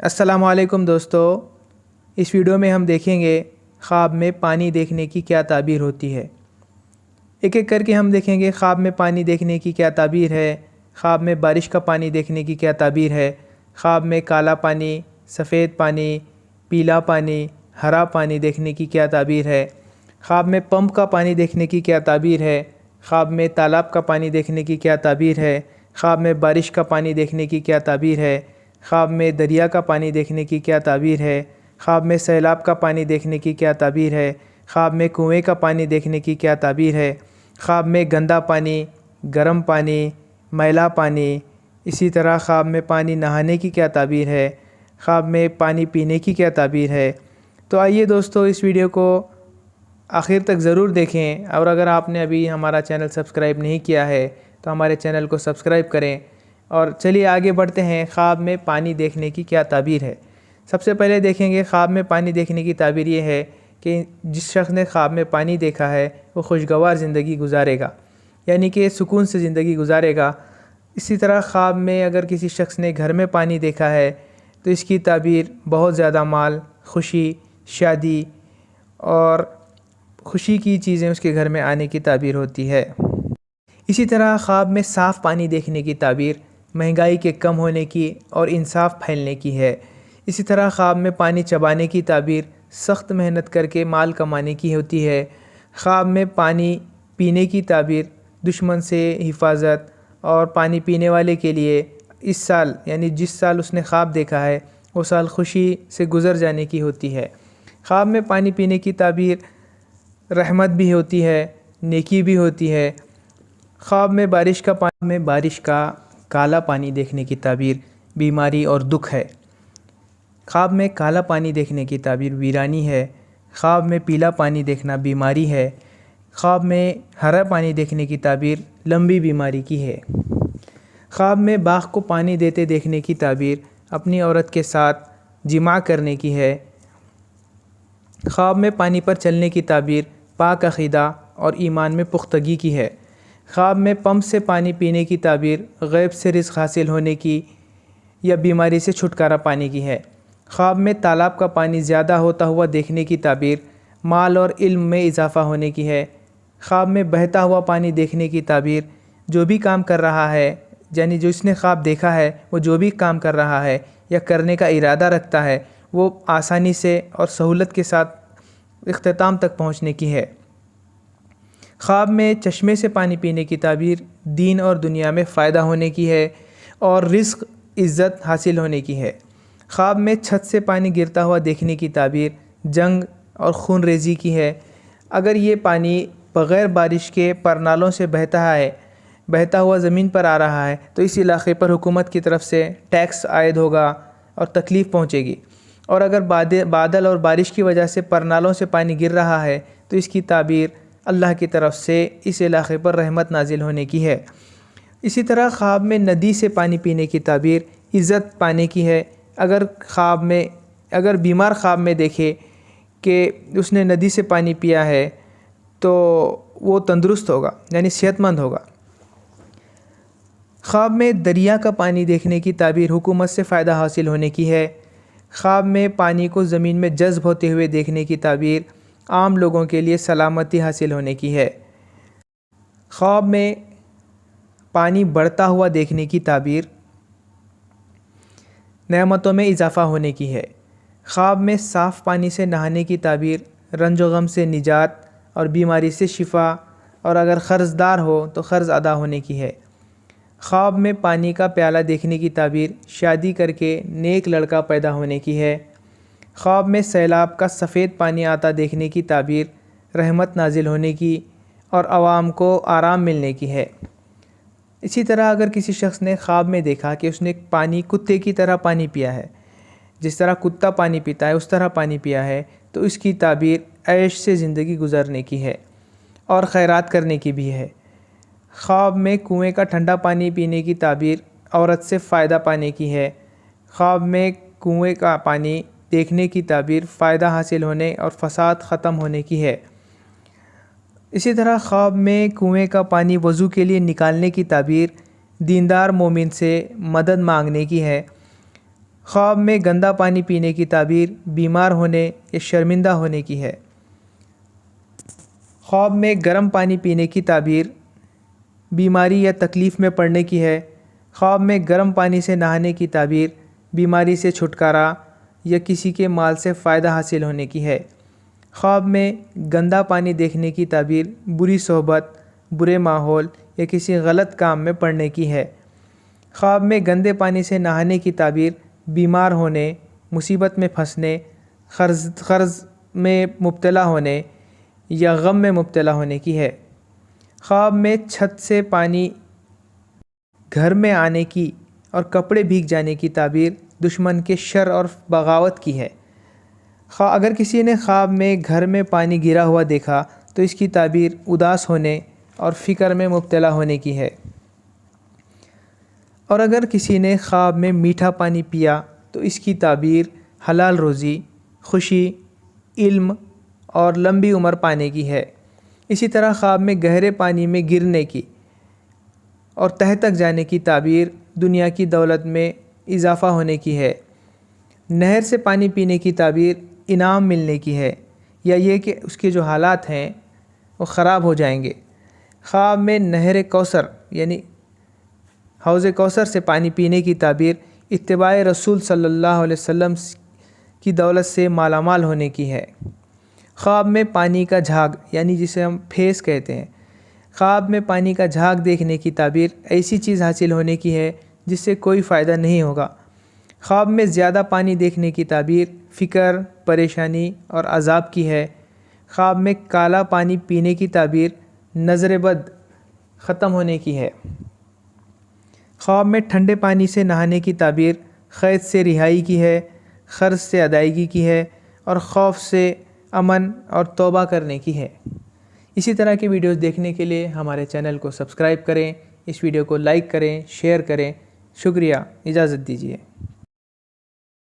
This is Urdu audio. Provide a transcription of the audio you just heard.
السلام علیکم دوستو، اس ویڈیو میں ہم دیکھیں گے خواب میں پانی دیکھنے کی کیا تعبیر ہوتی ہے۔ ایک ایک کر کے ہم دیکھیں گے خواب میں پانی دیکھنے کی کیا تعبیر ہے، خواب میں بارش کا پانی دیکھنے کی کیا تعبیر ہے، خواب میں کالا پانی، سفید پانی، پیلا پانی، ہرا پانی دیکھنے کی کیا تعبیر ہے، خواب میں پمپ کا پانی دیکھنے کی کیا تعبیر ہے، خواب میں تالاب کا پانی دیکھنے کی کیا تعبیر ہے، خواب میں بارش کا پانی دیکھنے کی کیا تعبیر ہے، خواب میں دریا کا پانی دیکھنے کی کیا تعبیر ہے، خواب میں سیلاب کا پانی دیکھنے کی کیا تعبیر ہے، خواب میں کنویں کا پانی دیکھنے کی کیا تعبیر ہے، خواب میں گندا پانی، گرم پانی، میلا پانی، اسی طرح خواب میں پانی نہانے کی کیا تعبیر ہے، خواب میں پانی پینے کی کیا تعبیر ہے۔ تو آئیے دوستو، اس ویڈیو کو آخر تک ضرور دیکھیں، اور اگر آپ نے ابھی ہمارا چینل سبسکرائب نہیں کیا ہے تو ہمارے چینل کو سبسکرائب کریں۔ اور چلیے آگے بڑھتے ہیں، خواب میں پانی دیکھنے کی کیا تعبیر ہے۔ سب سے پہلے دیکھیں گے خواب میں پانی دیکھنے کی تعبیر یہ ہے کہ جس شخص نے خواب میں پانی دیکھا ہے وہ خوشگوار زندگی گزارے گا، یعنی کہ سکون سے زندگی گزارے گا۔ اسی طرح خواب میں اگر کسی شخص نے گھر میں پانی دیکھا ہے تو اس کی تعبیر بہت زیادہ مال، خوشی، شادی اور خوشی کی چیزیں اس کے گھر میں آنے کی تعبیر ہوتی ہے۔ اسی طرح خواب میں صاف پانی دیکھنے کی تعبیر مہنگائی کے کم ہونے کی اور انصاف پھیلنے کی ہے۔ اسی طرح خواب میں پانی چبانے کی تعبیر سخت محنت کر کے مال کمانے کی ہوتی ہے۔ خواب میں پانی پینے کی تعبیر دشمن سے حفاظت اور پانی پینے والے کے لیے اس سال، یعنی جس سال اس نے خواب دیکھا ہے وہ سال خوشی سے گزر جانے کی ہوتی ہے۔ خواب میں پانی پینے کی تعبیر رحمت بھی ہوتی ہے، نیکی بھی ہوتی ہے۔ خواب میں بارش کا کالا پانی دیکھنے کی تعبیر بیماری اور دکھ ہے۔ خواب میں کالا پانی دیکھنے کی تعبیر ویرانی ہے۔ خواب میں پیلا پانی دیکھنا بیماری ہے۔ خواب میں ہرا پانی دیکھنے کی تعبیر لمبی بیماری کی ہے۔ خواب میں باغ کو پانی دیتے دیکھنے کی تعبیر اپنی عورت کے ساتھ جماع کرنے کی ہے۔ خواب میں پانی پر چلنے کی تعبیر پاک عقیدہ اور ایمان میں پختگی کی ہے۔ خواب میں پمپ سے پانی پینے کی تعبیر غیب سے رزق حاصل ہونے کی یا بیماری سے چھٹکارا پانے کی ہے۔ خواب میں تالاب کا پانی زیادہ ہوتا ہوا دیکھنے کی تعبیر مال اور علم میں اضافہ ہونے کی ہے۔ خواب میں بہتا ہوا پانی دیکھنے کی تعبیر جو بھی کام کر رہا ہے، یعنی جو اس نے خواب دیکھا ہے وہ جو بھی کام کر رہا ہے یا کرنے کا ارادہ رکھتا ہے وہ آسانی سے اور سہولت کے ساتھ اختتام تک پہنچنے کی ہے۔ خواب میں چشمے سے پانی پینے کی تعبیر دین اور دنیا میں فائدہ ہونے کی ہے اور رزق عزت حاصل ہونے کی ہے۔ خواب میں چھت سے پانی گرتا ہوا دیکھنے کی تعبیر جنگ اور خون ریزی کی ہے۔ اگر یہ پانی بغیر بارش کے پرنالوں سے بہتا ہوا زمین پر آ رہا ہے تو اس علاقے پر حکومت کی طرف سے ٹیکس عائد ہوگا اور تکلیف پہنچے گی، اور اگر بادل اور بارش کی وجہ سے پرنالوں سے پانی گر رہا ہے تو اس کی تعبیر اللہ کی طرف سے اس علاقے پر رحمت نازل ہونے کی ہے۔ اسی طرح خواب میں ندی سے پانی پینے کی تعبیر عزت پانے کی ہے۔ اگر بیمار خواب میں دیکھے کہ اس نے ندی سے پانی پیا ہے تو وہ تندرست ہوگا، یعنی صحت مند ہوگا۔ خواب میں دریا کا پانی دیکھنے کی تعبیر حکومت سے فائدہ حاصل ہونے کی ہے۔ خواب میں پانی کو زمین میں جذب ہوتے ہوئے دیکھنے کی تعبیر عام لوگوں کے لیے سلامتی حاصل ہونے کی ہے۔ خواب میں پانی بڑھتا ہوا دیکھنے کی تعبیر نعمتوں میں اضافہ ہونے کی ہے۔ خواب میں صاف پانی سے نہانے کی تعبیر رنج و غم سے نجات اور بیماری سے شفا، اور اگر قرض دار ہو تو قرض ادا ہونے کی ہے۔ خواب میں پانی کا پیالہ دیکھنے کی تعبیر شادی کر کے نیک لڑکا پیدا ہونے کی ہے۔ خواب میں سیلاب کا سفید پانی آتا دیکھنے کی تعبیر رحمت نازل ہونے کی اور عوام کو آرام ملنے کی ہے۔ اسی طرح اگر کسی شخص نے خواب میں دیکھا کہ اس نے پانی کتے کی طرح پانی پیا ہے، جس طرح کتا پانی پیتا ہے اس طرح پانی پیا ہے، تو اس کی تعبیر عیش سے زندگی گزارنے کی ہے اور خیرات کرنے کی بھی ہے۔ خواب میں کنویں کا ٹھنڈا پانی پینے کی تعبیر عورت سے فائدہ پانے کی ہے۔ خواب میں کنویں کا پانی دیکھنے کی تعبیر فائدہ حاصل ہونے اور فساد ختم ہونے کی ہے۔ اسی طرح خواب میں کنویں کا پانی وضو کے لیے نکالنے کی تعبیر دیندار مومن سے مدد مانگنے کی ہے۔ خواب میں گندا پانی پینے کی تعبیر بیمار ہونے یا شرمندہ ہونے کی ہے۔ خواب میں گرم پانی پینے کی تعبیر بیماری یا تکلیف میں پڑنے کی ہے۔ خواب میں گرم پانی سے نہانے کی تعبیر بیماری سے چھٹکارا یا کسی کے مال سے فائدہ حاصل ہونے کی ہے۔ خواب میں گندا پانی دیکھنے کی تعبیر بری صحبت، برے ماحول یا کسی غلط کام میں پڑنے کی ہے۔ خواب میں گندے پانی سے نہانے کی تعبیر بیمار ہونے، مصیبت میں پھنسنے، قرض میں مبتلا ہونے یا غم میں مبتلا ہونے کی ہے۔ خواب میں چھت سے پانی گھر میں آنے کی اور کپڑے بھیگ جانے کی تعبیر دشمن کے شر اور بغاوت کی ہے۔ اگر کسی نے خواب میں گھر میں پانی گرا ہوا دیکھا تو اس کی تعبیر اداس ہونے اور فکر میں مبتلا ہونے کی ہے۔ اور اگر کسی نے خواب میں میٹھا پانی پیا تو اس کی تعبیر حلال روزی، خوشی، علم اور لمبی عمر پانے کی ہے۔ اسی طرح خواب میں گہرے پانی میں گرنے کی اور تہ تک جانے کی تعبیر دنیا کی دولت میں اضافہ ہونے کی ہے۔ نہر سے پانی پینے کی تعبیر انعام ملنے کی ہے یا یہ کہ اس کے جو حالات ہیں وہ خراب ہو جائیں گے۔ خواب میں نہر کوثر یعنی حوض کوثر سے پانی پینے کی تعبیر اتباع رسول صلی اللہ علیہ وسلم کی دولت سے مالا مال ہونے کی ہے۔ خواب میں پانی کا جھاگ یعنی جسے ہم پھیس کہتے ہیں، خواب میں پانی کا جھاگ دیکھنے کی تعبیر ایسی چیز حاصل ہونے کی ہے جس سے کوئی فائدہ نہیں ہوگا۔ خواب میں زیادہ پانی دیکھنے کی تعبیر فکر، پریشانی اور عذاب کی ہے۔ خواب میں کالا پانی پینے کی تعبیر نظر بد ختم ہونے کی ہے۔ خواب میں ٹھنڈے پانی سے نہانے کی تعبیر قید سے رہائی کی ہے، قرض سے ادائیگی کی ہے اور خوف سے امن اور توبہ کرنے کی ہے۔ اسی طرح کی ویڈیوز دیکھنے کے لیے ہمارے چینل کو سبسکرائب کریں، اس ویڈیو کو لائک کریں، شیئر کریں۔ شکریہ، اجازت دیجیے۔